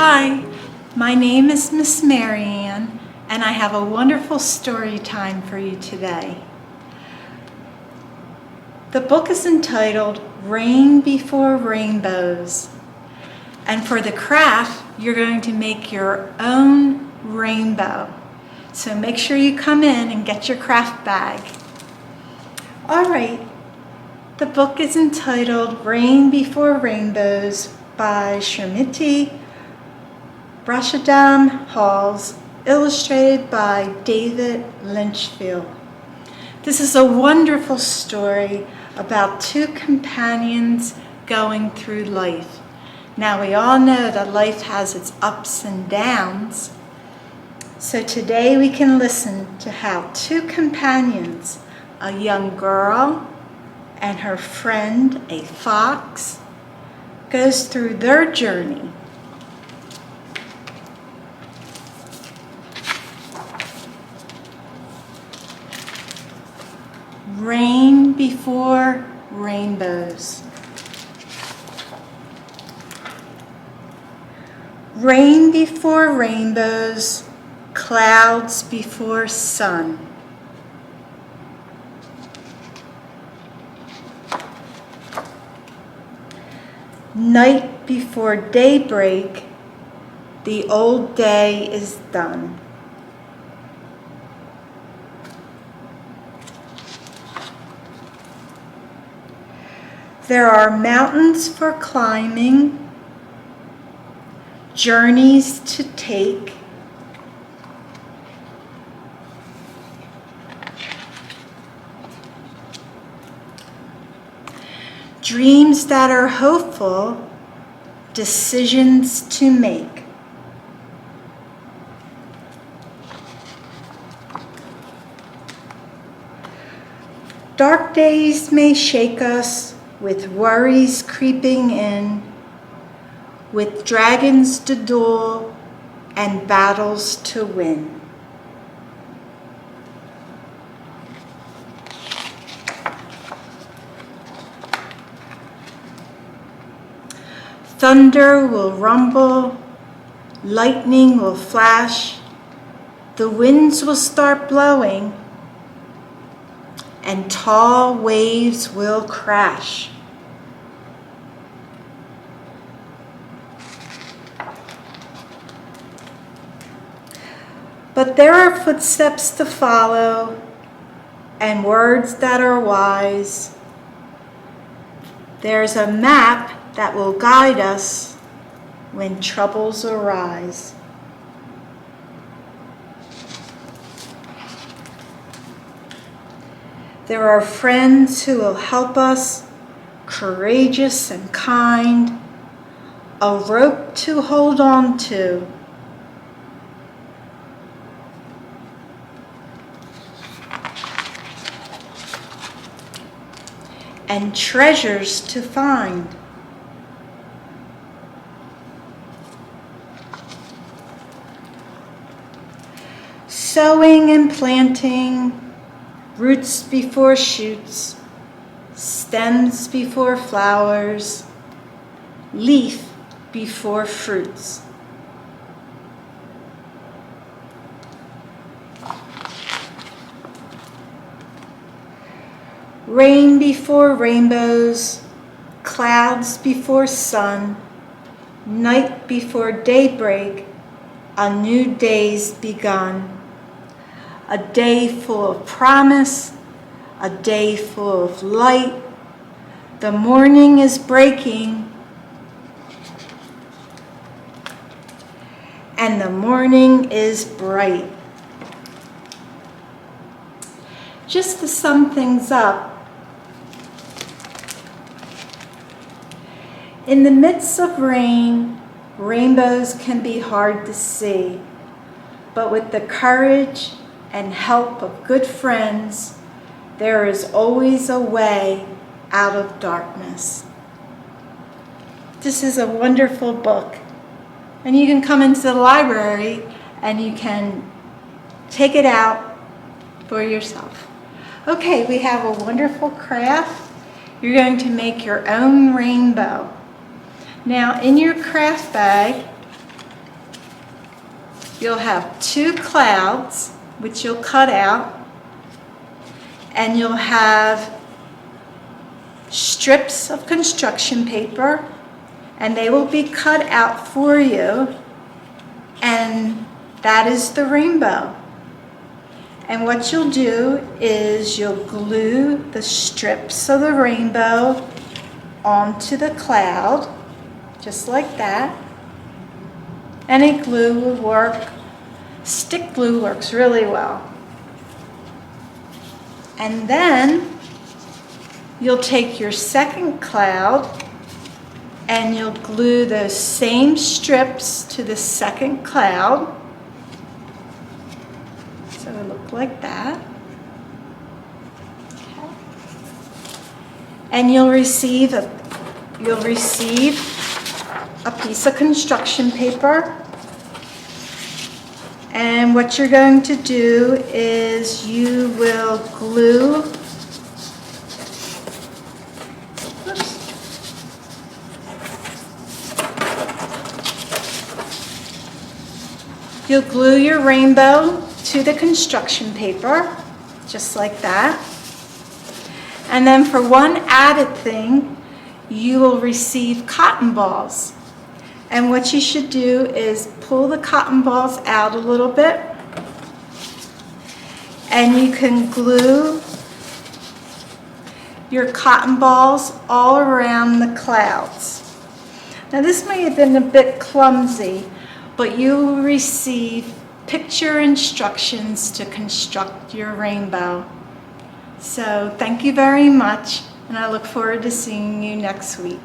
Hi, my name is Miss Marianne, and I have a wonderful story time for you today. The book is entitled Rain Before Rainbows, and for the craft, you're going to make your own rainbow. So make sure you come in and get your craft bag. All right, the book is entitled Rain Before Rainbows by Smriti Prasadam-Halls, illustrated by David Lynchfield. This is a wonderful story about two companions going through life. Now we all know that life has its ups and downs. So today we can listen to how two companions, a young girl and her friend, a fox, goes through their journey. Rain before rainbows. Rain before rainbows, clouds before sun. Night before daybreak, the old day is done. There are mountains for climbing, journeys to take, dreams that are hopeful, decisions to make. Dark days may shake us with worries creeping in, with dragons to duel and battles to win. Thunder will rumble, lightning will flash, the winds will start blowing, and tall waves will crash. But there are footsteps to follow and words that are wise. There's a map that will guide us when troubles arise. There are friends who will help us, courageous and kind, a rope to hold on to. And treasures to find. Sowing and planting, roots before shoots, stems before flowers, leaf before fruits. Rain before rainbows, clouds before sun, night before daybreak, a new day's begun. A day full of promise, a day full of light. The morning is breaking, and the morning is bright. Just to sum things up, in the midst of rain, rainbows can be hard to see, but with the courage and help of good friends, there is always a way out of darkness. This is a wonderful book, and you can come into the library and you can take it out for yourself. Okay, we have a wonderful craft. You're going to make your own rainbow. Now, in your craft bag, you'll have 2 clouds, which you'll cut out, and you'll have strips of construction paper, and they will be cut out for you, and that is the rainbow. And what you'll do is you'll glue the strips of the rainbow onto the cloud, just like that. Any glue will work. Stick glue works really well. And then you'll take your second cloud and you'll glue those same strips to the second cloud. So it'll look like that. Okay. And you'll receive a piece of construction paper. And what you're going to do is you will glue, you'll glue your rainbow to the construction paper, just like that. And then for one added thing, you will receive cotton balls. And what you should do is pull the cotton balls out a little bit, and you can glue your cotton balls all around the clouds. Now this may have been a bit clumsy, but you will receive picture instructions to construct your rainbow. So thank you very much, and I look forward to seeing you next week.